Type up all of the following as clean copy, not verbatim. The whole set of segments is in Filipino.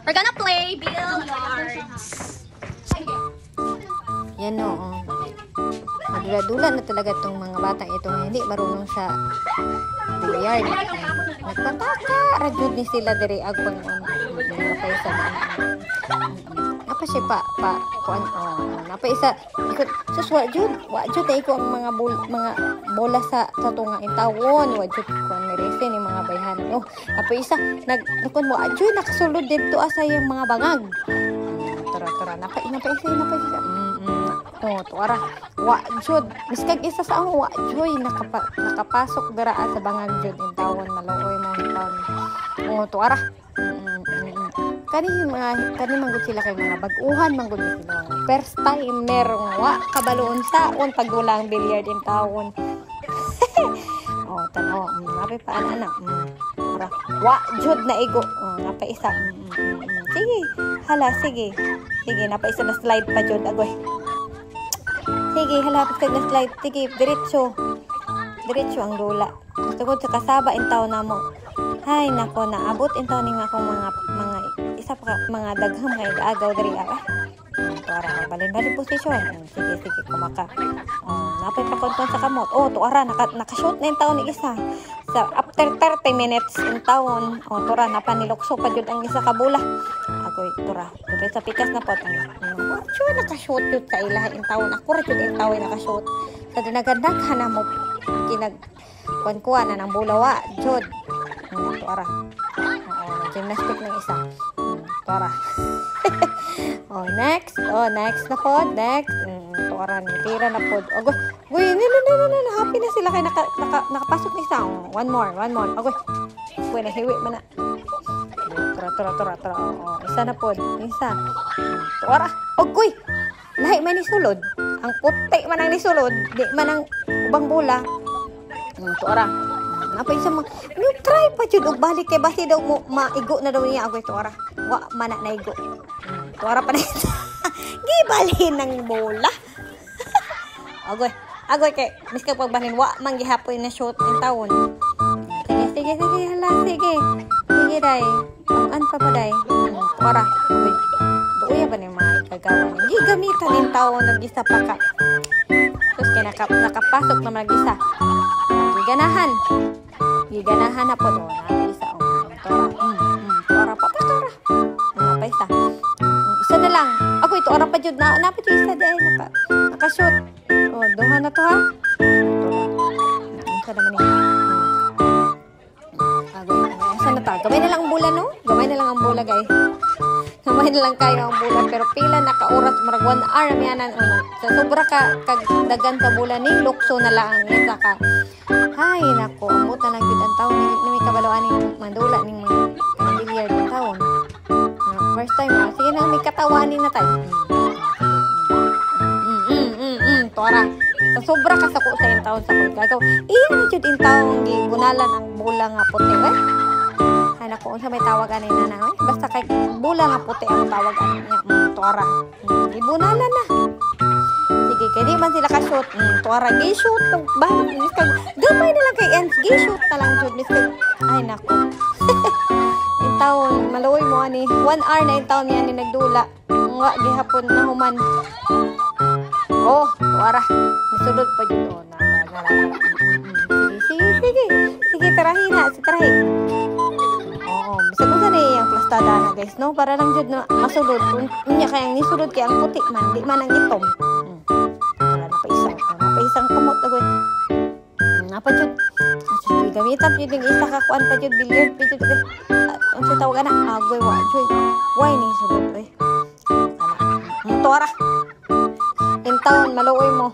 We're gonna play billiards. Yan o. Madula-dula na talaga itong mga batang ito. Hindi marunong sa billiard. Nagpataka. Radyod ni sila diri agpang napaysa. Napasya kuan napaysa. Sus wajud na iko ang mga bola sa tunga intawon. Wajud kuan ni rese ni mga bayhan. Oh, napaysa nagkon mo ajud nakasulod dito asa yung mga bangag. Tara napaysa. Oh, tuara. Wa jud. Miskag isa sa ang wa joy nakapasok dira sa bangag jud in tawon maloy mo tawon. Oh, tuara. Kani manggod sila kay mga bag-uhan manggod sila. First timer wa kabaloon saon pagdulang billiard in tawon. Oh, tanaw. Napay pa anak. Tuara. Wa jud na igo. Oh, napay isa. Sige. Hala, sige. Sige, napay isa na slide pa jud agoy. Sige, halapit ka na slide. Sige, diretso. Diretso ang dula. Gusto ko sa kasaba intaw na mo. Hay, nako, naabot intaw ni akong mga isa pa mga daghang mga agaw diri tuara, balin-balin posisyon. Sige, kumaka. Napay pa konton sa kamot. Oh, tuara, nakashoot na intaw ni isa. Sa after 30 minutes intawon. Oh, tuara, napanilokso pa jud ang isa ka bola. Agoy, tuara. Dito sa pikas na pot. Sure, nakashoot yun sa ilaha intawon. Ako rin yun intawon nakashoot. Sa dinagandaghan na mo kuan-kuan na ng bulawa. Jod. Tuara. Gymnastic ng isa. Tuara. Next na pod. Next. Tuara, tira na pod. Uy, no. Happy na sila kay nakapasok ni isa. One more. Agoy. Uy, nahiwi man na. Tara. Isa na pod. Isa. Tuara. Uy! Lahi man ni sulod. Ang puti man ang nisulod. Di man ang ubang bola. Tuara. Napay sa mga... try pa jud og balik kay basi daw mo maigo na daw niya. Agoy, tuara. Wa man na naigo. Tuara pa na isa. Gibalhin ng bola. Agoy kay miska pagbalhin. Wa man gihapon na shoot in tawon. Sige, hala, sige. Sige, day. Ang pa pa, day. Tuara. Uy, ba ni mga ikagawa niya? Gigamitan yung tao nag-isa pa ka. Tapos kaya nakapasok na mag-isa. Giganahan na po doon. Isa. Tuara pa. Tuara pa isa. Isa na lang. Ako ito, tuara pa dyan. Napit yung isa dahil nakashoot. Duha na to ha. Isa naman niya. Isa na ta. Gamay na lang ang bula, no? Gamay na lang ang bula, guys. Kamay na lang kayo ang bulan pero pila naka-oras marag 1 hour mianan sa sobra ka dagan sa bulan ni lukso na lang ang isa ka. Hay nako, amot na lang gid ang taon ni may kabaloan ning mandula ning mga billiard ng taon. First time sige na may katawanin na tayo. Tuara. Sa sobra ka sa sa yung taon sa gagaw. Iyan jud in taon gigunalan ang bola nga puti nako unsa may tawag ani na basta kay bola nga puti ang tawag ani niya tuara gibunalan na sige kay di man sila ka shoot tuara gi shoot bahala miskag gamay na lang kay ends gi shoot na lang jud miskag ay nako in taon maluoy mo ani 1 hour na in taon niya ni nagdula nga gihapon na human tuara nisulod pa jud na sige tarahin na tarahin. Bisag ko sa yung plastada na guys, no? Para lang jud na masulod. Unya kayang nisulod kay ang puti man, di man ang itom. Para napaisang kamot agoy. Napa jud. Gamitan jud yung isa ka kuan pa jud billiard pa jud. Unsa tawag na? Agoy wa joy. Why ni sulod oy? Tuara. Intawon maluoy mo.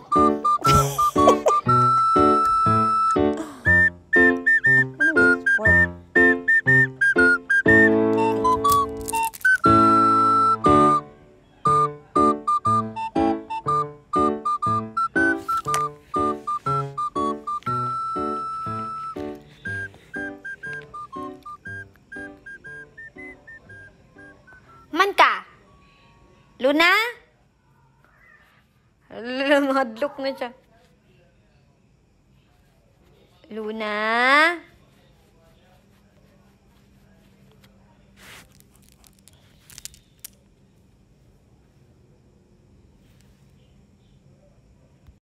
Man ka? Luna? Madlok na siya. Luna?